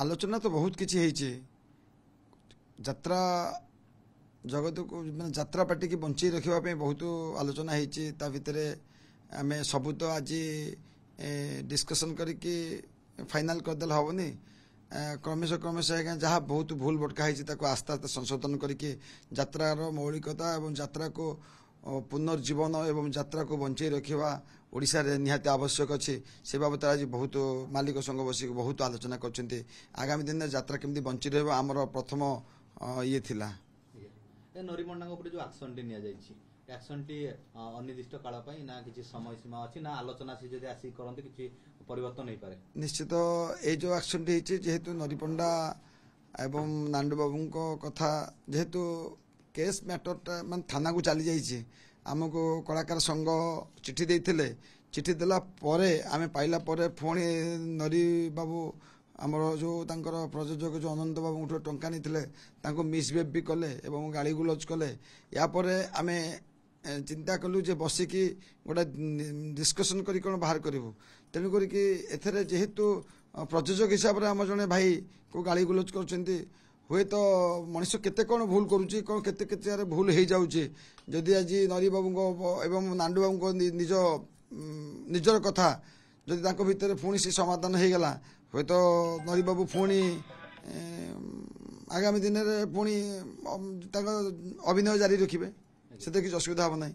आलोचना तो बहुत किसी यात्रा जगत को मैंने यात्रा पार्टी की बंची रखापी बहुत आलोचना होती आम सबू तो आज डिस्कसन करके फाइनाल करदे हेनी क्रमश क्रमश आज्ञा जहाँ बहुत भूल भटका होता आस्ते आस्ते संशोधन करके यात्रार मौलिकता और यात्रा को पुनर्जीवन एवं यात्रा को बंचाई रखा ओडिशा रे निहाती आवश्यक अच्छी से बाबद आज बहुत मालिक संघ बस बहुत आलोचना कर आगामी दिन में यात्रा केमती बंची रहा आमर प्रथम ये थिला नरीमंडा जो एक्शन टी एक्शन टी अनिर्दिष्ट काल ना किसी समय सीमा अच्छी ना आलोचना से जब आसिक करते किसी परिवर्तन नहीं पारे निश्चित ये जो एक्शन टी जेहेतु नरीपंडा एवं नांडू बाबू कथा जेहेतु केस मैटर मान थाना को चली जाइए आमको कलाकार संघ चिठी देते चिठी देला आम पाइला पुणी नरी बाबू आमर जो तांकर प्रयोजक जो अनंत बाबू टंका नहीं मिसबिहेव भी कले एवं गाड़ी गुलज कले यापर आम चिंता कलु जे बसिकी गोटे डिस्कसन करी कौन बाहर करूँ तेणुक एथरे जेहेतु प्रयोजक हिसाब से आम जड़े भाई को गाड़ी गुलज कर हुए तो मनीष केते कौन भूल करुच्ची कौन केते केते भूल हो जाऊँगी जदि आज नरी बाबू एवं नांडू बाबू निज निजर कथा जदि भितर पुणी से समाधान हो गला हे तो नरी बाबू पुणी आगामी दिन में पुणी अभिनय जारी रखिए से किसी असुविधा हम ना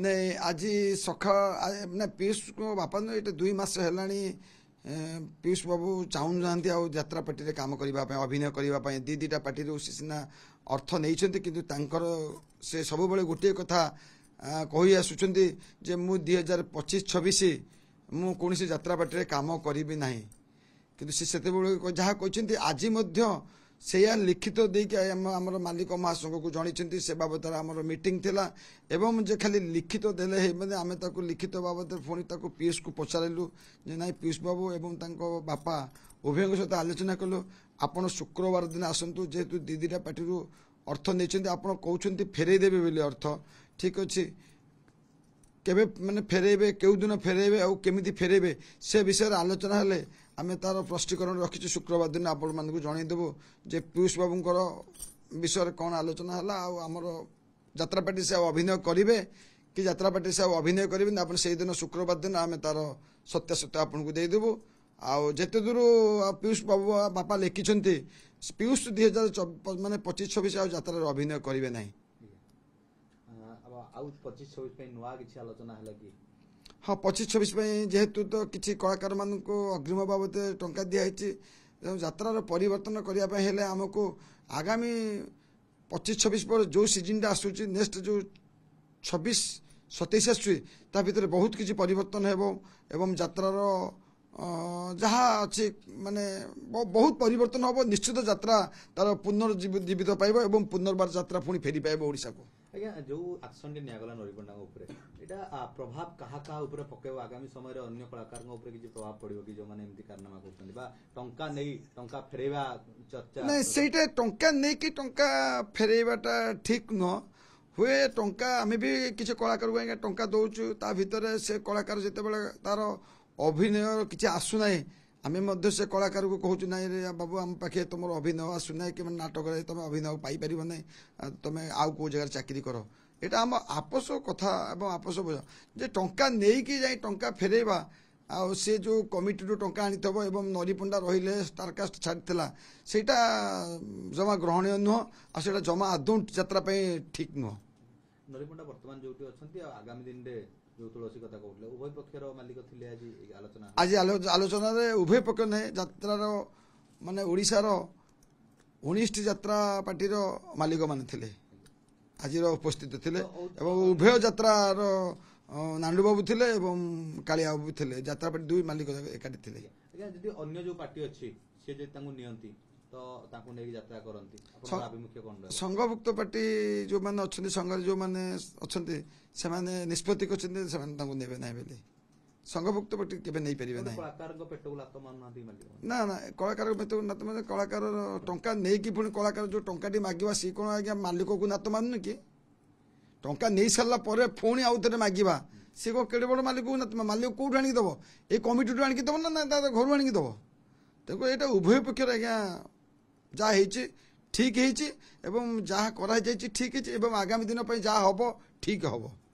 नहीं आज सका ना पीयूष को बापा ये 2 मास है पीयूष बाबू चाहूना यात्रा पार्टी काम करने अभिनय करने दीटा पार्टी सीना अर्थ नहीं कि से सब गोटे कथा कही आसुंच जे मु 2025-26 मु कौन यात्रा पार्टी काम करी ना कि जहाँ कहते आज से लिखित देकी आमर मालिक महासंघ को जन से बाबद आमर मीटिंग थिला एवं जे खाली लिखित देले मैंने आम लिखित बाबद पुणी पीयूष को पचारू जे ना पीयूष बाबू एवं बापा उभय सहित आलोचना कलु आपण शुक्रवार दिन आसतु जेहेतु दीटा पार्टी अर्थ नहीं आप कहते फेरईदेवे बोली अर्थ ठीक अच्छे केबे माने फेरेबे केउ दिन फेरेबे आ केमिति फेरेबे से विषय आलोचना हेले आमे तार प्रश्नीकरण रखी शुक्रवार दिन आपण मानकु जणैदेबु जे पीयूष बाबूंकर विषय कौन आलोचना हला आमर यात्रा पार्टी से अभिनय करेंगे कि यात्रा पार्टी से अभिनय करेंगे आप से दिन शुक्रवार दिन आम तार सत्यासत्य आपन को देदेबु आते दूर पीयूष बाबू बापा लिखिं पीयूष 2024 माने 25-26 यात्रा अभिनय करेंगे ना हाँ 25-26 जेहेतु तो किसी कलाकार मान को अग्रिम बाबद टंका दिखाई यात्रार परिवर्तन करने आमको आगामी 25-26 पर जो सीजन आसूँ नेक्स्ट जो 26-27 आसूँ ता भीतर बहुत किसी परिवर्तन एवं यात्रार जहाँ अच्छी माने बहुत परिवर्तन हम निश्चित यात्रा तार पुनर्जीवित पाइब एवं पुनर्बार यात्रा पुणी फेरी पाइब ओडिशा को आज्ञा जो एक्शन टी निगला नरीपंडा यहाँ प्रभाव क्या पकेब आगामी समय अन्य कलाकार किसी प्रभाव पड़ो कि जो मैंने कारनामा टंका नहीं टंका फेरवा चर्चा नहीं से टंका नहीं कि टंका फेरवाटा ठीक नुह हुए टंका आम भी किसी कलाकार को आज्ञा टंका दौचु ता भितर से कलाकार जिते तार अभिनय किसी आसुना आम से कलाकार को कहूँ ना रे बाबू आम पाखे तुम अभिनय आसुना कि नाटक तुम अभिनय पाइपर ना तुम आउ कौ जगह चाकरी कर यहाँ आम आपस कथा आपस बुझ जे टंका नहीं कि जाए टंका फेरवा आ सी जो कमिटी टंका आनी एवं नरीपंडा रही स्टारकास्ट छाड़ा सेटा जमा ग्रहणीय नुह आ जमा आदौ यात्रा ठीक नुह नरीपंडा बर्तमान जो अच्छा आगामी दिन में जो तुलसी कथा कहते उभय पक्षर मालिक थे आज आलोचना उभय पक्ष ने यात्रार माने ओडिशार 19 यात्रा पार्टी मालिक माने थिले आज उपस्थित थिले एवं उभय यात्रार नांडू बाबू थिले एवं कालिया बाबू थिले यात्रा पार्टी 2 मालिक एकाठी थिले आज्ञा जदि अन्य जो पार्टी अच्छी से जे तांको नियंती तो तांको नै यात्रा करंती अपन अभिमुख्य कोन रहे संघभुक्त पार्टी जो माने अछंती संघ जो माने अछंती से माने निष्पत्ति करछंती से माने तांको नेबे नै बेले संघभुक्त पार्टी केबे नै परिबे नै कलाकार को पेट को लात मान नांती मालिक ना ना कलाकार को पेट को नात माने कलाकार टंका नै कि पुनी कलाकार जो टंकाटी मागिबा सी कोन आज्ञा मालिक को नात मान कि टंका नै सरला परे पुनी आउ थरे मागिबा ସେ କ'ଣ କେଡ଼େ ବଡ଼ ମାଲିକ ନା ମାଲିକ କେଉଁଠୁ ଆଣିକି ଦେବ ଏଇ କମିଟିଠୁ ଆଣିକି ଦେବ ନା ତା ଘରୁ ଆଣିକି ଦେବ। ତେଣୁ ଏଇଟା ଉଭୟ ପକ୍ଷରେ ଆଜ୍ଞା ଯାହା ହେଇଛି ଠିକ୍ ହେଇଛି ଏବଂ ଯାହା କରାଯାଇଛି ଠିକ୍ ହେଇଛି ଏବଂ ଆଗାମୀ ଦିନ ପାଇଁ ଯାହା ହେବ ଠିକ୍ ହେବ।